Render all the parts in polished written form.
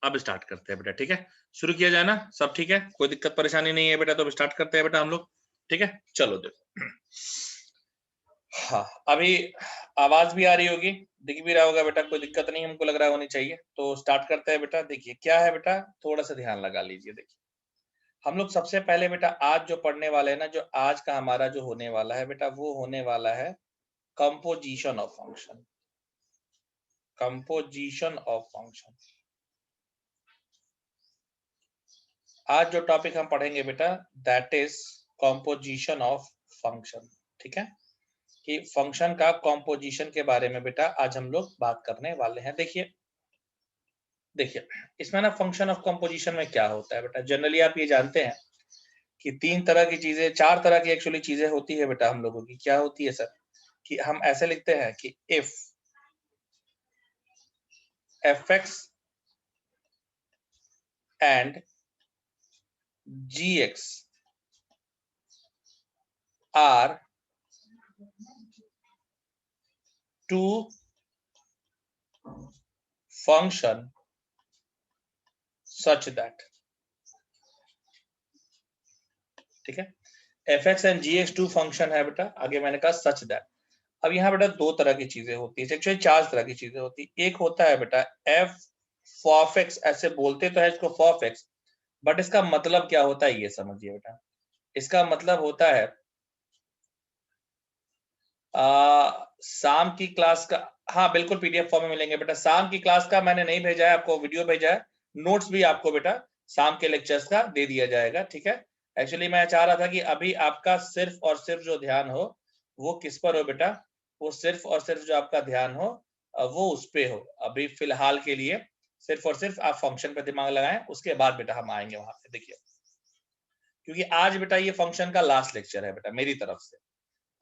अब स्टार्ट करते हैं बेटा, ठीक है, शुरू किया जाए ना, सब ठीक है, कोई दिक्कत परेशानी नहीं है बेटा, तो अब स्टार्ट करते हैं बेटा हम लोग, ठीक है, चलो देखो। हाँ, अभी आवाज भी आ रही होगी, दिख भी रहा होगा बेटा, कोई दिक्कत नहीं हमको लग रहा होनी चाहिए, तो स्टार्ट करते हैं बेटा। देखिए क्या है बेटा, थोड़ा सा ध्यान लगा लीजिए। देखिए हम लोग सबसे पहले बेटा आज जो पढ़ने वाले हैं ना, जो आज का हमारा जो होने वाला है बेटा, वो होने वाला है composition of function. Composition of function आज जो टॉपिक हम पढ़ेंगे बेटा, that is composition of function. ठीक है, कि फंक्शन का कंपोजिशन के बारे में बेटा आज हम लोग बात करने वाले हैं। देखिए देखिए इसमें ना फंक्शन ऑफ कंपोजिशन में क्या होता है बेटा, जनरली आप ये जानते हैं कि तीन तरह की चीजें, चार तरह की एक्चुअली चीजें होती है बेटा हम लोगों की। क्या होती है सर, कि हम ऐसे लिखते हैं कि if fx and gx are two function such that, ठीक है, fx and gx two function है बेटा, आगे मैंने कहा सच दैट। अब यहाँ बेटा दो तरह की चीजें होती है, एक्चुअली चार तरह की चीजें होती है। एक होता है बेटा f फॉफ एक्स, ऐसे बोलते तो है इसको फॉफ एक्स, बट इसका मतलब क्या होता है ये समझिए बेटा। इसका मतलब होता है शाम की क्लास का, हाँ बिल्कुल पीडीएफ फॉर्म में मिलेंगे बेटा। शाम की क्लास का मैंने नहीं भेजा है आपको, वीडियो भेजा है, नोट्स भी आपको बेटा शाम के लेक्चर्स का दे दिया जाएगा। ठीक है, एक्चुअली मैं चाह रहा था कि अभी आपका सिर्फ और सिर्फ जो ध्यान हो वो किस पर हो बेटा, वो सिर्फ और सिर्फ जो आपका ध्यान हो वो उस पे हो। अभी फिलहाल के लिए सिर्फ और सिर्फ आप फंक्शन पे दिमाग लगाएं, उसके बाद बेटा हम आएंगे वहां पे। देखिए क्योंकि आज बेटा ये फंक्शन का लास्ट लेक्चर है बेटा मेरी तरफ से,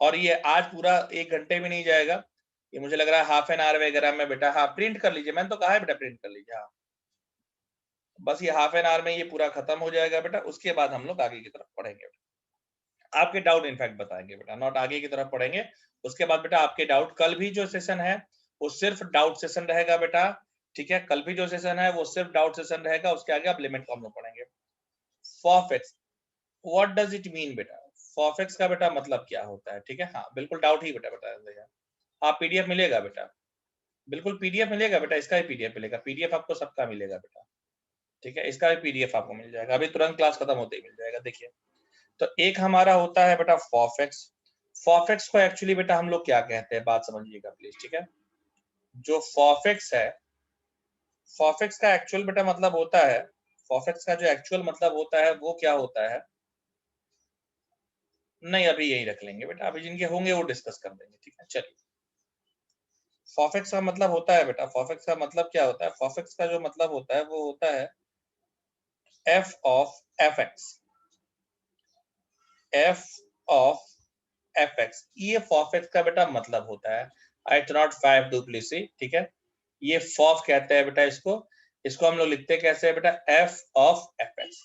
और ये आज पूरा 1 घंटे में नहीं जाएगा, ये मुझे लग रहा है हाफ एन आवर वगैरह में बेटा। हाँ प्रिंट कर लीजिए, मैंने तो कहा है बेटा प्रिंट कर लीजिए। हाँ बस ये हाफ एन आवर में ये पूरा खत्म हो जाएगा बेटा, उसके बाद हम लोग आगे की तरफ पढ़ेंगे। आपके डाउट इनफैक्ट बताएंगे बेटा, नॉट आगे की तरफ पढ़ेंगे। उसके बाद बेटा आपके डाउट, कल भी जो सेशन है वो सिर्फ डाउट सेशन रहेगा बेटा। ठीक है, कल भी जो सेशन है वो सिर्फ डाउट सेशन रहेगा, उसके आगे आप लिमिट को हम लोग पढ़ेंगे। F of x, what does it mean बेटा, फॉफ एक्स का बेटा मतलब क्या होता है। ठीक है, हाँ बिल्कुल डाउट ही बेटा बता देगा। हाँ पीडीएफ मिलेगा बेटा, बिल्कुल पीडीएफ मिलेगा बेटा, इसका भी पीडीएफ मिलेगा, पीडीएफ आपको सबका मिलेगा बेटा। ठीक है, इसका भी पीडीएफ आपको मिल जाएगा, अभी तुरंत क्लास खत्म होते ही मिल जाएगा। देखिए तो एक हमारा होता है बेटा फॉफेक्स। फॉफेक्स को एक्चुअली बेटा हम लोग क्या कहते हैं, बात समझिएगा प्लीज। ठीक है, जो फॉफेक्स है, फॉफेक्स का एक्चुअल बेटा मतलब होता है, फॉफेक्स का जो एक्चुअल मतलब होता है वो क्या होता है, नहीं अभी यही रख लेंगे बेटा, अभी जिनके होंगे वो डिस्कस कर देंगे। ठीक है चलिए, फॉफेक्स का मतलब होता है बेटा, फॉफेक्स का मतलब क्या होता है, फॉफेक्स का जो मतलब होता है वो होता है f of fx, f of fx, ये fofx का बेटा मतलब होता है। I do not five duplicity, ठीक है, ये फॉफ कहते हैं बेटा इसको। इसको हम लोग लिखते कैसे है बेटा, f of fx।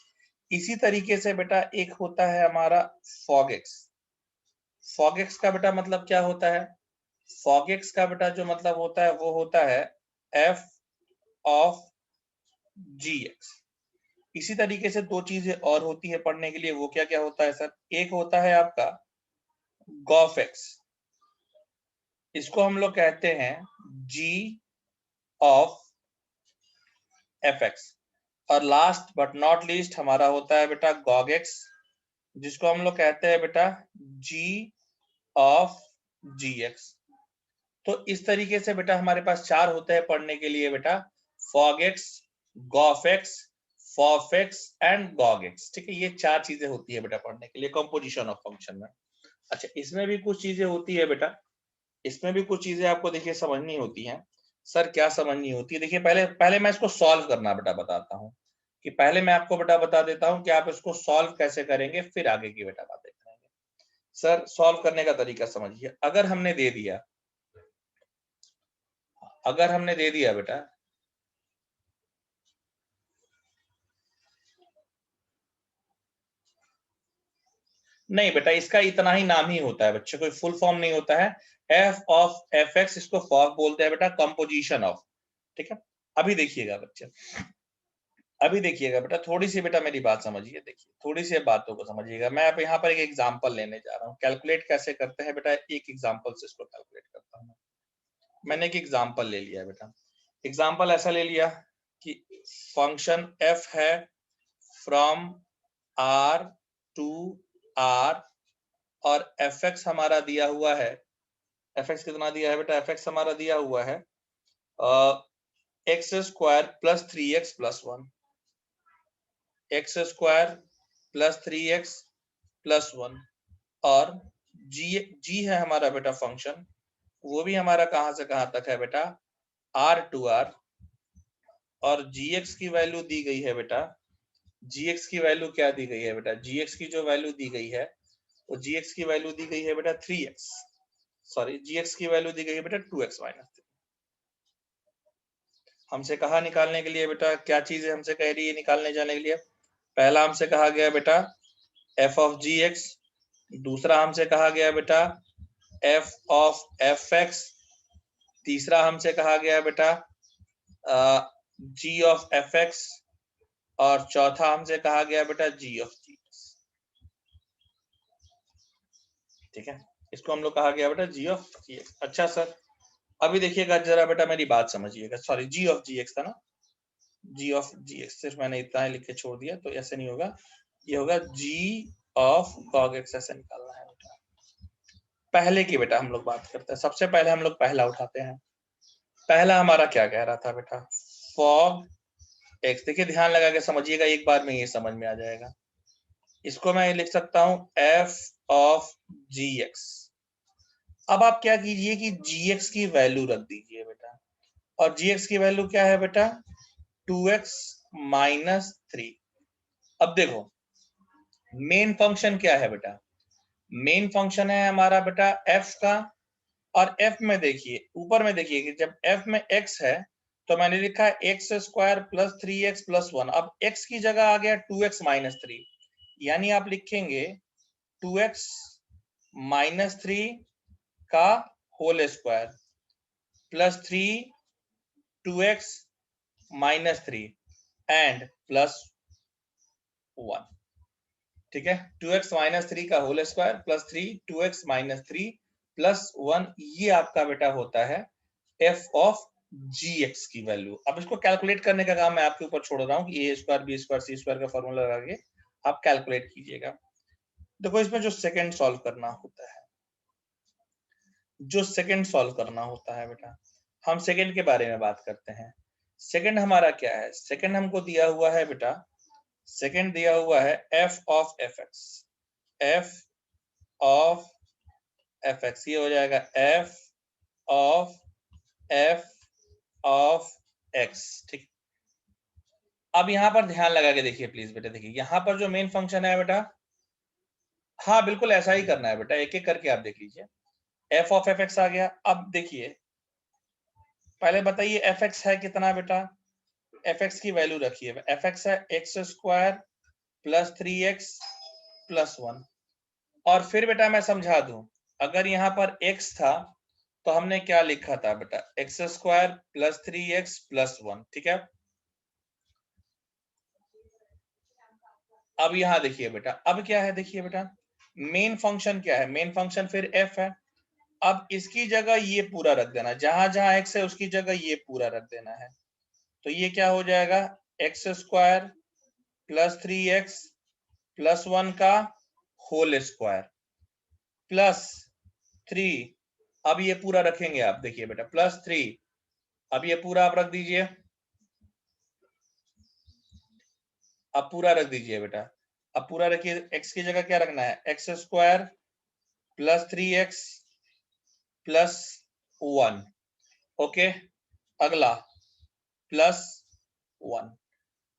इसी तरीके से बेटा एक होता है हमारा fogx। fogx का बेटा मतलब क्या होता है, fogx का बेटा जो मतलब होता है वो होता है f of gx। इसी तरीके से दो चीजें और होती है पढ़ने के लिए, वो क्या क्या होता है सर, एक होता है आपका गॉफेक्स, इसको हम लोग कहते हैं g ऑफ fx, और लास्ट बट नॉट लीस्ट हमारा होता है बेटा गॉगेक्स, जिसको हम लोग कहते हैं बेटा g ऑफ gx। तो इस तरीके से बेटा हमारे पास चार होते हैं पढ़ने के लिए बेटा, फॉगेक्स, गॉफेक्स, फॉफेक्स एंड गॉगेक्स। ठीक है, ये चार चीजें होती है बेटा पढ़ने के लिए कंपोजिशन ऑफ फंक्शन में। अच्छा इसमें भी कुछ चीजें होती है बेटा, इसमें भी कुछ चीजें आपको देखिए समझनी होती हैं। सर क्या समझनी होती है, देखिए पहले पहले मैं इसको सॉल्व करना बेटा बताता हूँ, कि पहले मैं आपको बेटा बता देता हूँ कि आप इसको सॉल्व कैसे करेंगे, फिर आगे की बेटा बातें करेंगे। सर सॉल्व करने का तरीका समझिए, अगर हमने दे दिया, अगर हमने दे दिया बेटा, नहीं बेटा इसका इतना ही नाम ही होता है बच्चे, कोई फुल फॉर्म नहीं होता है। f ऑफ fx, इसको फॉफ बोलते हैं बेटा, कंपोजिशन ऑफ। ठीक है, अभी देखिएगा बच्चे, अभी देखिएगा बेटा, थोड़ी सी बेटा मेरी बात समझिए, देखिए थोड़ी सी बातों को समझिएगा। मैं अब यहाँ पर एक एग्जांपल लेने जा रहा हूँ। कैलकुलेट कैसे करते हैं बेटा, एक एग्जांपल से इसको कैलकुलेट करता हूँ। मैंने एक एग्जांपल ले लिया बेटा। एग्जांपल ऐसा ले लिया कि फंक्शन f है फ्रॉम r टू r और fx हमारा दिया हुआ है। fx कितना दिया है बेटा, fx हमारा दिया हुआ है x square plus 3x plus 1, x square plus 3x plus 1 और g है हमारा बेटा फंक्शन, वो भी हमारा कहां से कहां तक है बेटा, r टू r। और gx की वैल्यू दी गई है बेटा, gx की वैल्यू क्या दी गई है बेटा, gx की जो वैल्यू दी गई है वो gx की वैल्यू दी गई है बेटा 3x, सॉरी gx की वैल्यू दी गई है बेटा 2x माइनस 3। हमसे कहा निकालने के लिए बेटा, क्या चीज है हमसे कह रही है निकालने जाने के लिए, पहला हमसे कहा गया बेटा f ऑफ gx, दूसरा हमसे कहा गया बेटा f ऑफ fx, तीसरा हमसे कहा गया बेटा g ऑफ fx और चौथा हमसे कहा गया बेटा g ऑफ gx। ठीक है, इसको हम लोग कहा गया बेटा g ऑफ gx। अच्छा सर, अभी देखिएगा जरा बेटा मेरी बात समझिएगा, सॉरी g ऑफ gx था ना, g ऑफ gx, सिर्फ मैंने इतना ही लिख के छोड़ दिया, तो ऐसे नहीं होगा, ये होगा g ऑफ cos x, ऐसे निकालना है बेटा। पहले की बेटा हम लोग बात करते हैं, सबसे पहले हम लोग पहला उठाते हैं। पहला हमारा क्या कह रहा था बेटा, fog x, देखिए ध्यान लगा के समझिएगा, एक बार में ये समझ में आ जाएगा। इसको मैं लिख सकता हूं f ऑफ gx। अब आप क्या कीजिए कि gx की वैल्यू रख दीजिए बेटा, और gx की वैल्यू क्या है बेटा 2x माइनस 3। अब देखो मेन फंक्शन क्या है बेटा, मेन फंक्शन है हमारा बेटा f का, और f में देखिए, ऊपर में देखिए कि जब f में x है तो मैंने लिखा है x square plus 3x plus 1। अब x की जगह आ गया 2x माइनस 3, यानी आप लिखेंगे 2x माइनस 3 का whole square plus 3 2x minus 3 and plus 1। ठीक है, 2x माइनस 3 का whole square plus 3 2x minus 3 plus 1, ये आपका बेटा होता है f ऑफ gx की वैल्यू। अब इसको कैलकुलेट करने का काम मैं आपके ऊपर छोड़ रहा हूँ कि a square B square C square का फॉर्मूला लगा के आप कैलकुलेट कीजिएगा। देखो इसमें जो सेकंड सॉल्व करना होता है, जो सेकंड सॉल्व करना होता है बेटा, हम सेकंड के बारे में बात करते हैं। सेकंड हमारा क्या है, सेकंड हमको दिया हुआ है बेटा, सेकंड दिया हुआ है f of fx, f of fx, ये हो जाएगा f ऑफ x। ठीक, अब यहाँ पर ध्यान लगा के देखिए प्लीज बेटा, देखिए यहाँ पर जो मेन फंक्शन है बेटा, हाँ बिल्कुल ऐसा ही करना है बेटा, एक एक करके आप देख लीजिए। f ऑफ fx आ गया। अब देखिए पहले बताइए fx है कितना बेटा, fx की वैल्यू रखिए, fx है x square plus 3x plus 1। और फिर बेटा मैं समझा दूं, अगर यहाँ पर x था तो हमने क्या लिखा था बेटा, x square plus 3x plus 1। ठीक है, अब यहाँ देखिए बेटा, अब क्या है देखिए बेटा, मेन फंक्शन क्या है, मेन फंक्शन फिर f है। अब इसकी जगह ये पूरा रख देना, जहां जहां x है उसकी जगह ये पूरा रख देना है, तो ये क्या हो जाएगा x square plus 3x plus 1 का होल स्क्वायर प्लस 3। अब ये पूरा रखेंगे आप, देखिए बेटा प्लस 3, अब ये पूरा आप रख दीजिए, अब पूरा रख दीजिए बेटा, अब पूरा रखिए, x की जगह क्या रखना है, x square plus 3x plus 1। Okay, अगला प्लस 1।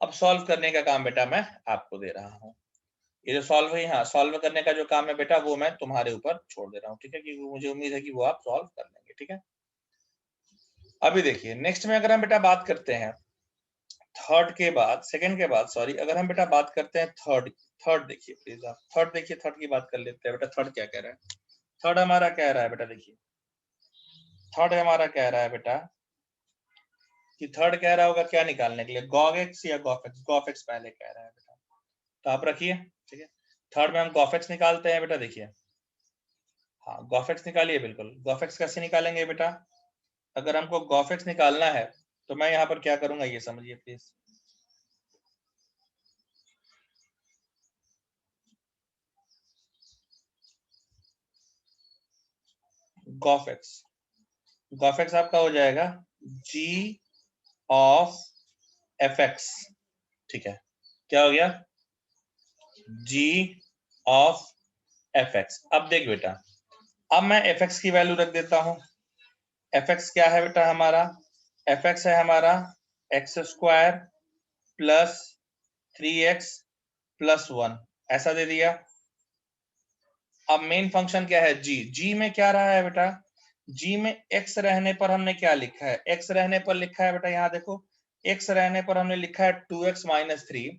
अब सॉल्व करने का काम बेटा मैं आपको दे रहा हूं, ये जो सॉल्व है, हाँ सॉल्व करने का जो काम है बेटा वो मैं तुम्हारे ऊपर छोड़ दे रहा हूँ। ठीक है, क्योंकि मुझे उम्मीद है कि वो आप सॉल्व कर लेंगे। ठीक है, अभी देखिए नेक्स्ट में अगर हम बेटा बात करते हैं थर्ड के बाद, सेकंड के बाद सॉरी, अगर हम बेटा बात करते हैं थर्ड, थर्ड देखिए प्लीज आप, थर्ड देखिए, थर्ड की बात कर लेते हैं बेटा। थर्ड क्या कह रहा है, थर्ड हमारा कह रहा है बेटा, देखिए थर्ड हमारा कह रहा है बेटा कि थर्ड कह रहा होगा क्या निकालने के लिए, गॉग एक्स या गॉफ एक्स। गॉफ एक्स पहले कह रहा है बेटा, तो आप रखिए, ठीक है। थर्ड में हम गॉफ एक्स निकालते हैं बेटा, देखिए, हाँ गॉफ एक्स निकालिए, बिल्कुल। गॉफ एक्स कैसे निकालेंगे बेटा, अगर हमको गॉफ एक्स निकालना है तो मैं यहाँ पर क्या करूंगा ये समझिए प्लीज। गॉफ एक्स आपका हो जाएगा g ऑफ एफ एक्स, ठीक है। क्या हो गया, g ऑफ एफ एक्स। अब देख बेटा, अब मैं एफ एक्स की वैल्यू रख देता हूं। एफ एक्स क्या है बेटा हमारा, एफ एक्स है हमारा x square plus 3x plus 1, ऐसा दे दिया। अब मेन फंक्शन क्या है, जी में क्या रहा है बेटा, जी में x रहने पर हमने क्या लिखा है, x रहने पर लिखा है बेटा, यहाँ देखो, x रहने पर हमने लिखा है 2x माइनस 3।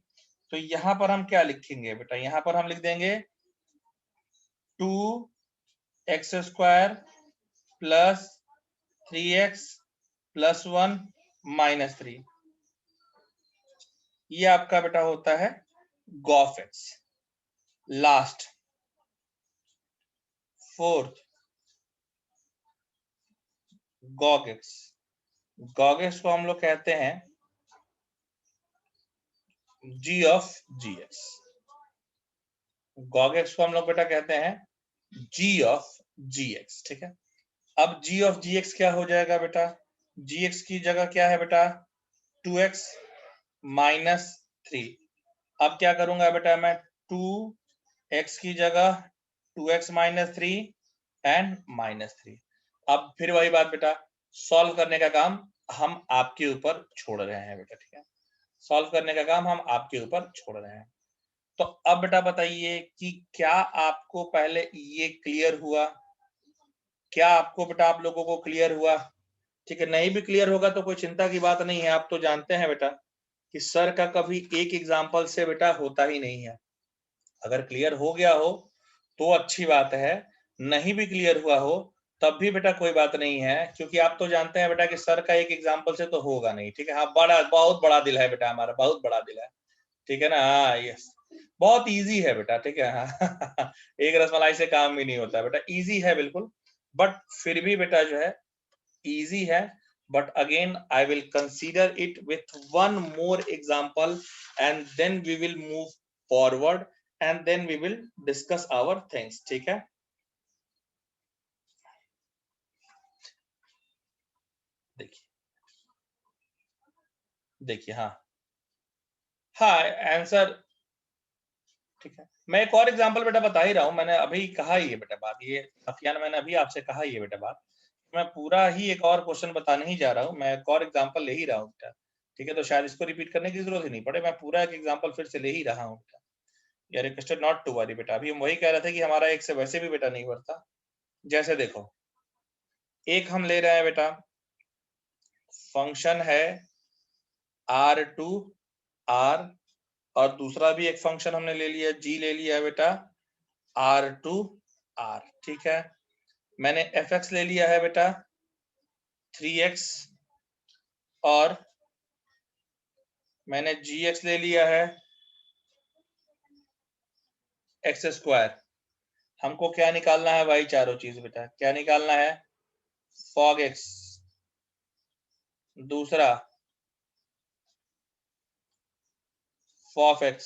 तो यहाँ पर हम क्या लिखेंगे बेटा, यहाँ पर हम लिख देंगे 2x square plus 3x plus 1 minus 3। ये आपका बेटा होता है gof x. Last fourth gog x. Gog x को हम लोग कहते हैं g of G x. Gog x को हम लोग बेटा कहते हैं g ऑफ जी एक्स, ठीक है। अब g ऑफ जी एक्स क्या हो जाएगा बेटा, जी एक्स की जगह क्या है बेटा 2x माइनस 3। अब क्या करूंगा बेटा मैं, 2x की जगह 2x माइनस 3 एंड माइनस 3। अब फिर वही बात बेटा, सॉल्व करने का काम हम आपके ऊपर छोड़ रहे हैं बेटा, ठीक है। सॉल्व करने का काम हम आपके ऊपर छोड़ रहे हैं। तो अब बेटा बताइए कि क्या आपको पहले ये क्लियर हुआ, क्या आपको बेटा आप लोगों को क्लियर हुआ, ठीक है। नहीं भी क्लियर होगा तो कोई चिंता की बात नहीं है, आप तो जानते हैं बेटा कि सर का कभी एक एग्जाम्पल से बेटा होता ही नहीं है। अगर क्लियर हो गया हो तो अच्छी बात है, नहीं भी क्लियर हुआ हो तब भी बेटा कोई बात नहीं है, क्योंकि आप तो जानते हैं बेटा कि सर का एक एग्जाम्पल से तो होगा नहीं, ठीक है। हाँ, बड़ा बहुत बड़ा दिल है बेटा हमारा, बहुत बड़ा दिल है, ठीक है ना। हाँ यस, बहुत इजी है बेटा, ठीक है। हाँ एक रसमलाई से काम भी नहीं होता है बेटा, इजी है बिल्कुल। बट फिर भी बेटा जो है इजी है, but again I will consider it with one more example and then we will move forward and then we will discuss our things, ठीक है। देखिए देखिए, हाँ हाँ आंसर, ठीक है। मैं एक और एग्जांपल बेटा बता ही रहा हूं, मैंने अभी कहा ही है बेटा बात, ये अफियान मैंने अभी आपसे कहा ही है बेटा बात। मैं पूरा ही एक और क्वेश्चन बताने ही जा रहा हूं, मैं एक और एग्जांपल ले ही रहा हूं बेटा, ठीक है। तो शायद इसको रिपीट करने की जरूरत ही नहीं पड़े, मैं पूरा एक एग्जांपल फिर से ले ही रहा हूं बेटा। यार रिक्वेस्टेड नॉट टू वरी बेटा, अभी हम वही कह रहे थे कि हमारा एक से वैसे भी बेटा नहीं बढ़ता। जैसे देखो, एक हम ले रहे हैं बेटा, फंक्शन है R2 R, और दूसरा भी एक फंक्शन हमने ले लिया G, ले लिया है बेटा R2 R, ठीक है। मैंने fx ले लिया है बेटा 3x, और मैंने gx ले लिया है x स्क्वायर। हमको क्या निकालना है भाई, चारों चीज बेटा, क्या निकालना है, fog x, दूसरा fog x,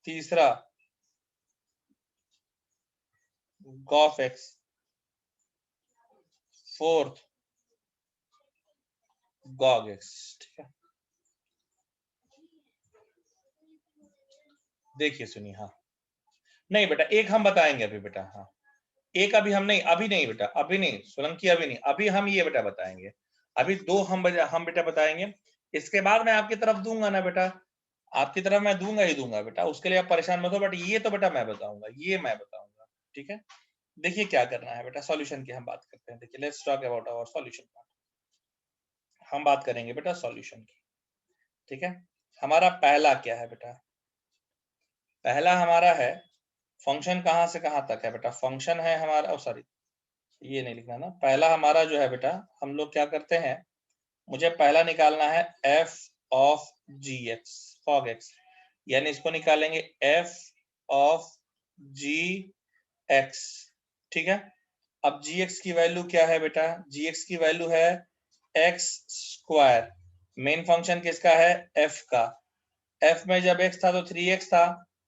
तीसरा gॉफ x, फोर्थ gog x, ठीक है। देखिए सुनिए, हाँ नहीं बेटा एक हम बताएंगे अभी बेटा, हाँ एक अभी हम नहीं, अभी नहीं बेटा, अभी नहीं सोलंकी, अभी नहीं, अभी हम ये बेटा बताएंगे। अभी दो हम बेटा बताएंगे, इसके बाद मैं आपकी तरफ दूंगा ना बेटा, आपकी तरफ मैं दूंगा ही दूंगा बेटा, उसके लिए आप परेशान मत हो। बट ये तो बेटा मैं बताऊंगा, ये मैं बताऊंगा, ठीक है। देखिए क्या करना है बेटा, सॉल्यूशन की हम बात करते हैं। देखिए let's talk about our solution part. हम बात करेंगे बेटा सॉल्यूशन की, ठीक है। हमारा पहला क्या है बेटा, पहला हमारा है फंक्शन कहां से कहां तक है बेटा, फंक्शन है हमारा, सॉरी ये नहीं लिखना ना, पहला हमारा जो है बेटा, हम लोग क्या करते हैं, मुझे पहला निकालना है f of gx fog x, यानी इसको निकालेंगे f ऑफ gx, ठीक है। अब gx की वैल्यू क्या है बेटा, gx की वैल्यू है x स्क्वायर, मेन फंक्शन किसका है, f का, f में जब x था तो 3x था,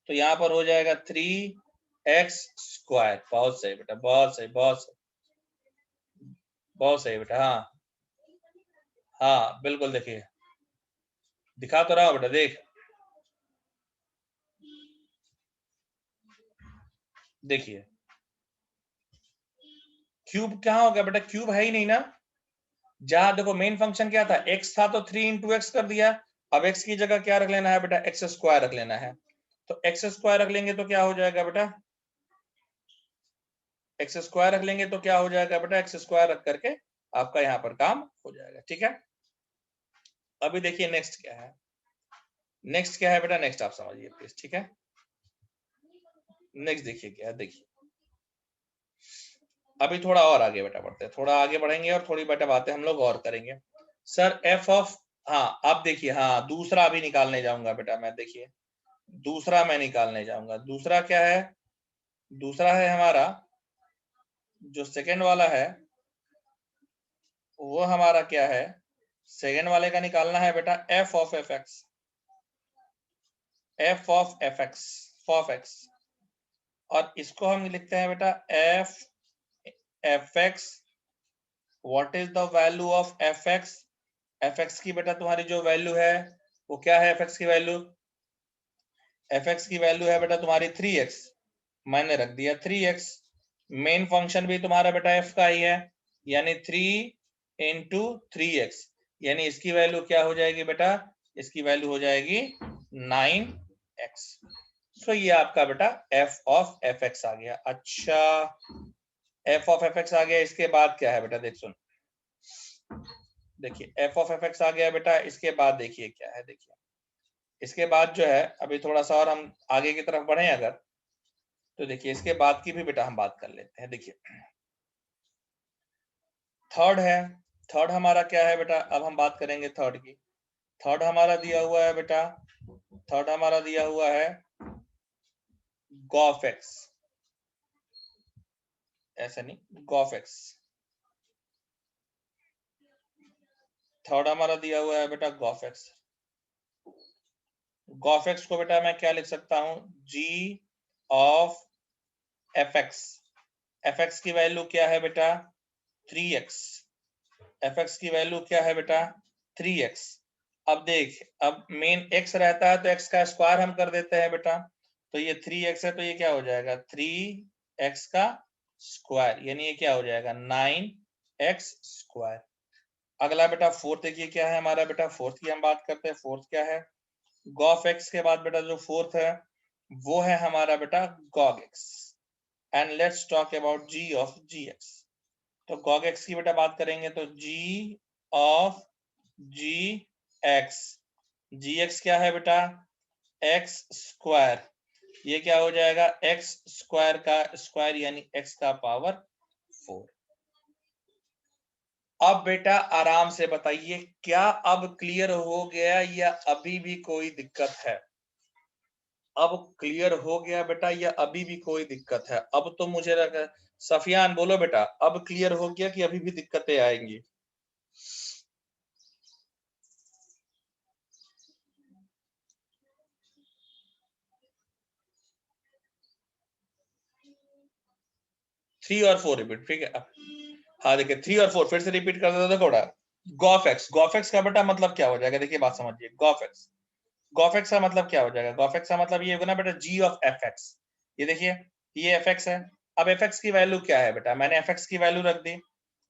तो यहाँ पर हो जाएगा 3x स्क्वायर। बहुत सही बेटा, बहुत सही, बहुत सही, बहुत सही बेटा। हाँ हाँ बिल्कुल, देखिए दिखा तो रहा हूं बेटा, देख देखिए क्यूब कहाँ हो गया बेटा, क्यूब है ही नहीं ना, जहां देखो मेन फंक्शन क्या था, x था तो 3 इंटू एक्स कर दिया, अब x की जगह क्या रख लेना है बेटा, एक्स स्क्वायर रख लेना है, तो एक्स स्क्वायर रख लेंगे तो क्या हो जाएगा बेटा, एक्स स्क्वायर रख लेंगे तो क्या हो जाएगा बेटा, एक्स स्क्वायर रख करके आपका यहाँ पर काम हो जाएगा, ठीक है। अभी देखिए नेक्स्ट क्या है, नेक्स्ट क्या है बेटा, नेक्स्ट आप समझिए प्लीज, ठीक है। नेक्स्ट देखिए क्या है, देखिए अभी थोड़ा और आगे बेटा बढ़ते हैं, थोड़ा आगे बढ़ेंगे और थोड़ी बेटा बातें हम लोग और करेंगे। सर एफ ऑफ, हाँ अब देखिए, हाँ दूसरा अभी निकालने जाऊंगा बेटा मैं, देखिए दूसरा मैं निकालने जाऊंगा, दूसरा क्या है, दूसरा है हमारा जो सेकेंड वाला है, वो हमारा क्या है, सेकेंड वाले का निकालना है बेटा F of f x, F of f x, of x, और इसको हम लिखते हैं बेटा F F x, what is the value of f x, f x की बेटा तुम्हारी जो वैल्यू है वो क्या है, एफ एक्स की वैल्यू, एफ एक्स की वैल्यू है बेटा तुम्हारी 3x, मैंने रख दिया 3x, मेन फंक्शन भी तुम्हारा बेटा f का ही है, यानी 3 इंटू 3x, यानी इसकी वैल्यू क्या हो जाएगी बेटा, इसकी वैल्यू हो जाएगी 9x। सो ये आपका बेटा f ऑफ fx आ गया। अच्छा f ऑफ fx आ गया, इसके बाद क्या है बेटा, देख सुन, देखिए f ऑफ fx आ गया बेटा, इसके बाद देखिए क्या है, देखिए इसके बाद जो है, अभी थोड़ा सा और हम आगे की तरफ बढ़े अगर, तो देखिए इसके बाद की भी बेटा हम बात कर लेते हैं। देखिए थर्ड है, थर्ड हमारा क्या है बेटा, अब हम बात करेंगे थर्ड की। थर्ड हमारा दिया हुआ है बेटा, थर्ड हमारा दिया हुआ है गॉफ एक्स, ऐसा नहीं गॉफ एक्स, थर्ड हमारा दिया हुआ है बेटा गॉफ एक्स, गॉफ एक्स को बेटा मैं क्या लिख सकता हूं, g of f x, f x की वैल्यू क्या है बेटा 3x, एफ एक्स की वैल्यू क्या है बेटा 3x। अब देख, अब मेन x रहता है तो x का स्क्वायर हम कर देते हैं बेटा, तो ये 3x है तो ये क्या हो जाएगा 3x का स्क्वायर, यानी ये क्या हो जाएगा 9x स्क्वायर। अगला बेटा फोर्थ देखिए क्या है हमारा बेटा, फोर्थ की हम बात करते हैं, फोर्थ क्या है, गॉफ एक्स के बाद बेटा जो फोर्थ है वो है हमारा बेटा Gogh x, and let's talk about g of gx। तो gog x की बेटा बात करेंगे तो g ऑफ gx, gx क्या है बेटा x स्क्वायर, ये क्या हो जाएगा x स्क्वायर का स्क्वायर, यानी x का पावर 4। अब बेटा आराम से बताइए, क्या अब क्लियर हो गया या अभी भी कोई दिक्कत है, अब क्लियर हो गया बेटा या अभी भी कोई दिक्कत है, अब तो मुझे लगा, सफियान बोलो बेटा, अब क्लियर हो गया कि अभी भी दिक्कतें आएंगी। थ्री और फोर रिपीट, ठीक है। हाँ देखिए थ्री और फोर फिर से रिपीट कर देता थोड़ा। गॉफेक्स, गॉफेक्स का बेटा मतलब क्या हो जाएगा, देखिए बात समझिए, गॉफेक्स, गॉफेक्स का मतलब क्या हो जाएगा, गॉफेक्स का मतलब ये होगा ना बेटा जी ऑफ एफ एक्स, ये देखिए ये एफ एक्स है, अब एफ एक्स की वैल्यू क्या है बेटा, मैंने एफ एक्स की वैल्यू रख दी,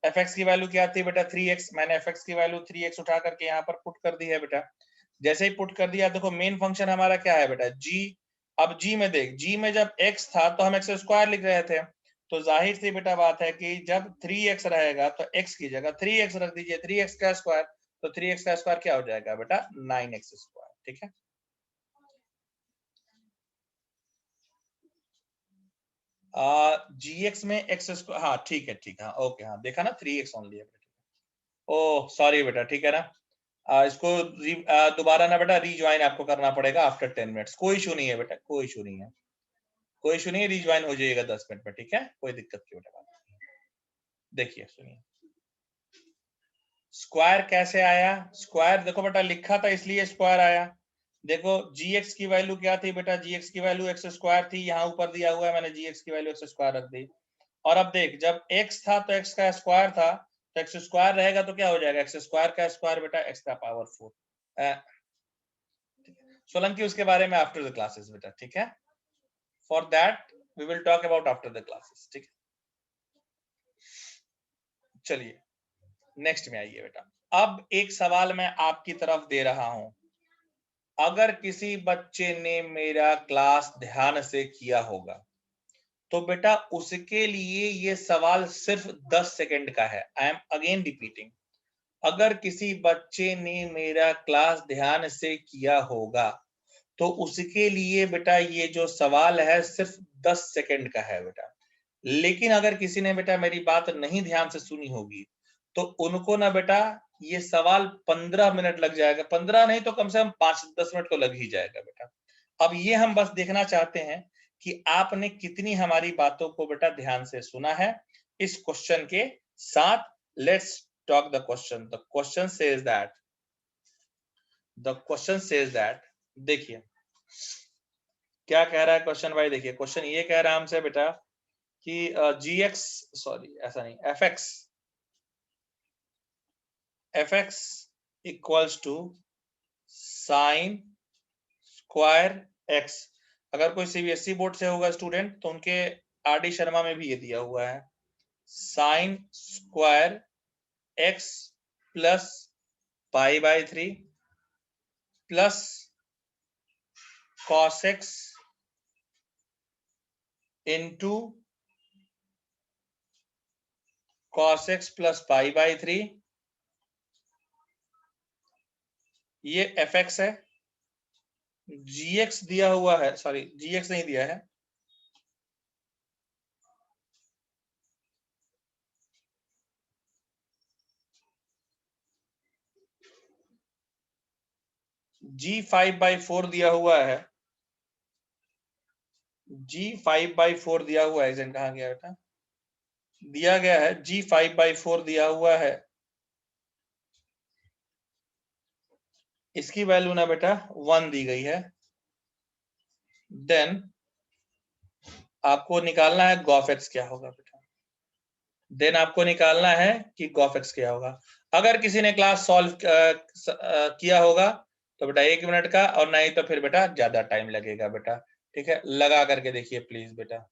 एफ एक्स की वैल्यू क्या थी बेटा 3x, मैंने एफ एक्स की वैल्यू 3x उठा करके यहाँ पर पुट कर दी है बेटा। जैसे ही पुट कर दिया, देखो मेन फंक्शन हमारा क्या है बेटा g, अब g में देख, g में जब x था तो हम x स्क्वायर लिख रहे थे, तो जाहिर सी बेटा बात है कि जब 3x रहेगा तो x की जगह 3x रख दीजिए, 3x का स्क्वायर, तो 3x का स्क्वायर क्या हो जाएगा बेटा 9x स्क्वायर, ठीक है। GX में x स्क्वायर, हाँ ठीक है, ठीक है, ओके, हाँ देखा ना 3x ओनली है। ओह सॉरी बेटा, ठीक है ना, इसको दोबारा ना बेटा रीज्वाइन आपको करना पड़ेगा आफ्टर 10 मिनट्स। कोई इशू नहीं है बेटा, कोई इशू नहीं है, कोई इशू नहीं है, रीज्वाइन हो जाएगा 10 मिनट में, ठीक है, कोई दिक्कत नहीं बेटा। देखिए सुनिए, स्क्वायर कैसे आया, स्क्वायर देखो बेटा लिखा था इसलिए स्क्वायर आया। देखो gx की वैल्यू क्या थी बेटा, gx की वैल्यू x स्क्वायर थी, यहाँ ऊपर दिया हुआ है, मैंने gx की वैल्यू x स्क्वायर रख दी। और अब देख, जब x था तो x का स्क्वायर था, तो x स्क्वायर रहेगा तो क्या हो जाएगा, x स्क्वायर का स्क्वायर बेटा x का पावर 4। सोलंकी उसके बारे में आफ्टर द क्लासेस बेटा, ठीक है, for that we will talk about after the classes, ठीक है। चलिए नेक्स्ट में आइए बेटा। अब एक सवाल मैं आपकी तरफ दे रहा हूं, अगर किसी बच्चे ने मेरा क्लास ध्यान से किया होगा तो बेटा उसके लिए ये सवाल सिर्फ 10 सेकंड का है। आई एम अगेन रिपीटिंग, अगर किसी बच्चे ने मेरा क्लास ध्यान से किया होगा तो उसके लिए बेटा ये जो सवाल है सिर्फ 10 सेकंड का है बेटा। लेकिन अगर किसी ने बेटा मेरी बात नहीं ध्यान से सुनी होगी तो उनको ना बेटा ये सवाल 15 मिनट लग जाएगा, 15 नहीं तो कम से कम 5-10 मिनट तो लग ही जाएगा बेटा। अब ये हम बस देखना चाहते हैं कि आपने कितनी हमारी बातों को बेटा ध्यान से सुना है। इस क्वेश्चन के साथ let's talk the question. The question says that, देखिए क्या कह रहा है क्वेश्चन भाई, देखिए क्वेश्चन ये कह रहा है हमसे बेटा कि gx, सॉरी ऐसा नहीं, fx equals to sine square x। अगर कोई सीबीएसई बोर्ड से होगा स्टूडेंट तो उनके आरडी शर्मा में भी ये दिया हुआ है, sign square x plus pi by 3 plus cos x into cos x plus pi by 3, ये fx है। gx दिया हुआ है, सॉरी gx नहीं दिया है, g5/4 दिया हुआ है, g5/4 दिया हुआ है, इजन कहाँ गया बेटा, दिया गया है g5/4 दिया हुआ है। इसकी वैल्यू ना बेटा 1 दी गई है। देन आपको निकालना है गॉफ एक्स क्या होगा बेटा, देन आपको निकालना है कि गॉफ एक्स क्या होगा। अगर किसी ने क्लास सॉल्व किया होगा तो बेटा 1 मिनट का, और नहीं तो फिर बेटा ज्यादा टाइम लगेगा बेटा, ठीक है, लगा करके देखिए प्लीज बेटा।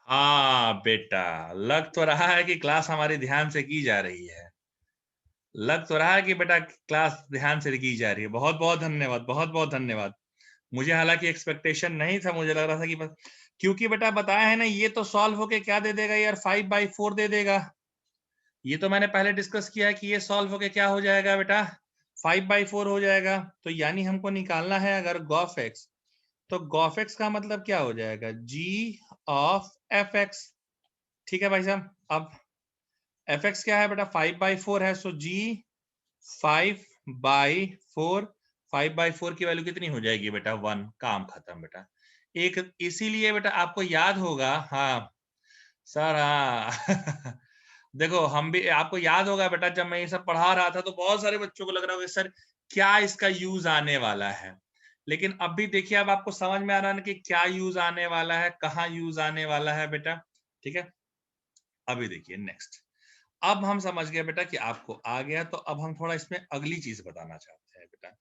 हाँ बेटा, लग तो रहा है कि क्लास हमारी ध्यान से की जा रही है, लग तो रहा है कि बेटा क्लास ध्यान से की जा रही है। बहुत बहुत धन्यवाद, बहुत बहुत धन्यवाद। मुझे हालांकि एक्सपेक्टेशन नहीं था, मुझे लग रहा था कि बस, क्योंकि बेटा बताया है ना, ये तो सॉल्व होके क्या दे देगा यार, 5/4 दे देगा। ये तो मैंने पहले डिस्कस किया है कि ये सॉल्व होके क्या हो जाएगा बेटा, 5/4 हो जाएगा। तो यानी हमको निकालना है अगर गॉफ एक्स, तो गॉफ-एक्स का मतलब क्या हो जाएगा, g ऑफ f(x). ठीक है भाई साहब, अब f(x) क्या है बेटा, 5/4 है, सो g 5/4, 5/4 की वैल्यू कितनी हो जाएगी बेटा, 1। काम खत्म बेटा। एक इसीलिए बेटा आपको याद होगा, हाँ सर, हाँ देखो हम भी, आपको याद होगा बेटा, जब मैं ये सब पढ़ा रहा था तो बहुत सारे बच्चों को लग रहा होगा सर क्या इसका यूज आने वाला है, लेकिन अब भी देखिए, अब आपको समझ में आ रहा है ना कि क्या यूज आने वाला है, कहाँ यूज आने वाला है बेटा। ठीक है, अभी देखिए नेक्स्ट, अब हम समझ गए बेटा कि आपको आ गया, तो अब हम थोड़ा इसमें अगली चीज बताना चाहते हैं बेटा।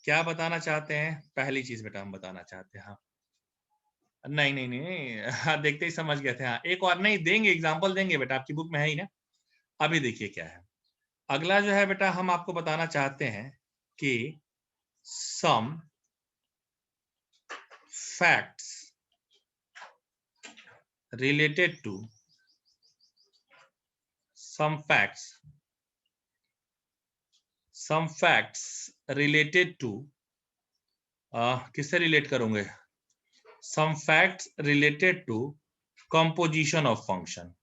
क्या बताना चाहते हैं, पहली चीज बेटा हम बताना चाहते हैं, हाँ नहीं नहीं नहीं, हाँ देखते ही समझ गए थे, हाँ एक और नहीं देंगे, एग्जाम्पल देंगे बेटा, आपकी बुक में है ही ना। अभी देखिए क्या है, अगला जो है बेटा, हम आपको बताना चाहते हैं कि some facts related to some facts related to किससे रिलेट करोगे, some facts related to composition of function,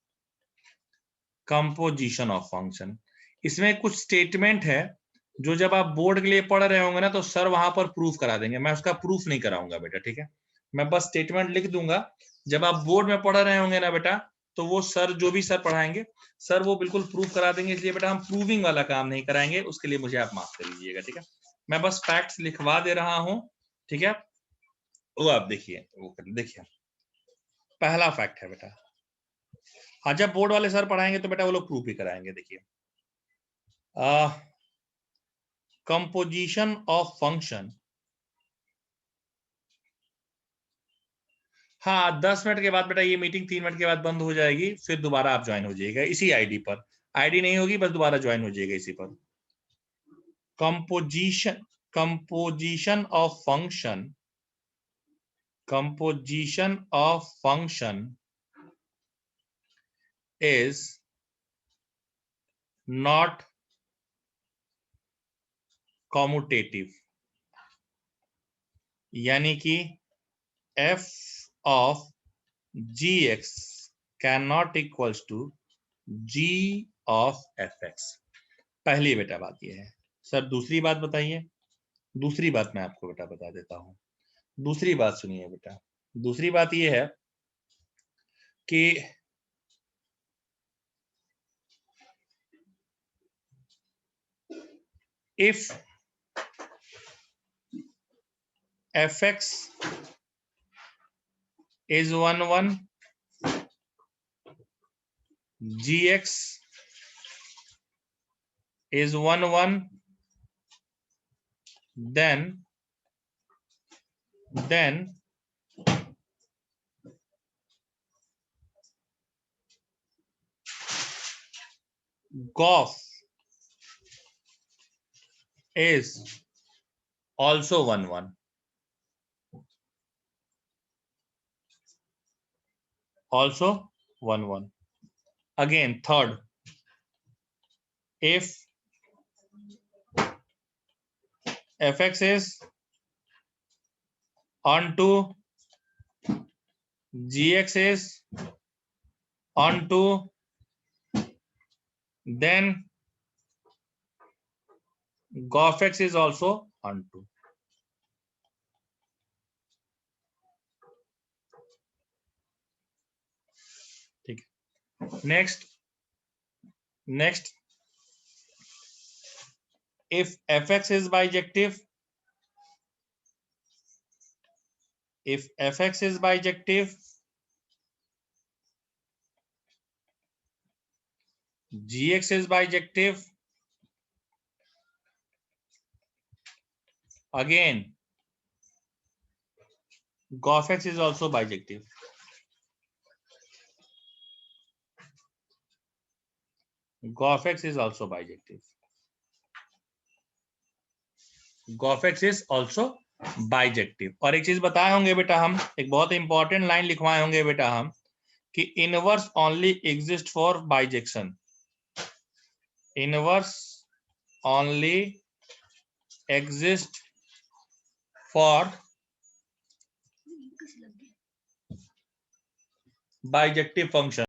composition of function। इसमें कुछ स्टेटमेंट है जो जब आप बोर्ड के लिए पढ़ रहे होंगे ना तो सर वहां पर प्रूफ करा देंगे, मैं उसका प्रूफ नहीं कराऊंगा बेटा। ठीक है, मैं बस स्टेटमेंट लिख दूंगा, जब आप बोर्ड में पढ़ रहे होंगे ना बेटा, तो वो सर जो भी सर पढ़ाएंगे सर वो बिल्कुल प्रूफ करा देंगे, इसलिए बेटा हम प्रूविंग वाला काम नहीं कराएंगे, उसके लिए मुझे आप माफ कर लीजिएगा। ठीक है, मैं बस फैक्ट्स लिखवा दे रहा हूं। ठीक है, वो आप देखिए, वो देखिए पहला फैक्ट है बेटा, हाँ जब बोर्ड वाले सर पढ़ाएंगे तो बेटा वो लोग प्रूफ भी कराएंगे। देखिए कंपोजिशन ऑफ फंक्शन, हाँ 10 मिनट के बाद बेटा ये मीटिंग 3 मिनट के बाद बंद हो जाएगी, फिर दोबारा आप ज्वाइन हो जाइएगा इसी आईडी पर, आईडी नहीं होगी बस दोबारा ज्वाइन हो जाइएगा इसी पर। Composition of function, composition of function is not commutative, यानी कि f of gx cannot equals to g of fx। पहली बेटा बात यह है। सर दूसरी बात बताइए, दूसरी बात मैं आपको बेटा बता देता हूं, दूसरी बात सुनिए बेटा, दूसरी बात यह है कि if fx is 1 gx is 1 then gof is also 1 also 1 again third, if fx is onto gx is onto, then gof x is also onto। ठीक है, next if fx is bijective, if fx is bijective, gx is bijective, again gof x is also bijective, gof x is also bijective, gof x is also bijective। और एक चीज बताए होंगे बेटा हम, एक बहुत इंपॉर्टेंट लाइन लिखवाए होंगे बेटा हम, कि inverse only exist for bijection, inverse only exist for bijective function.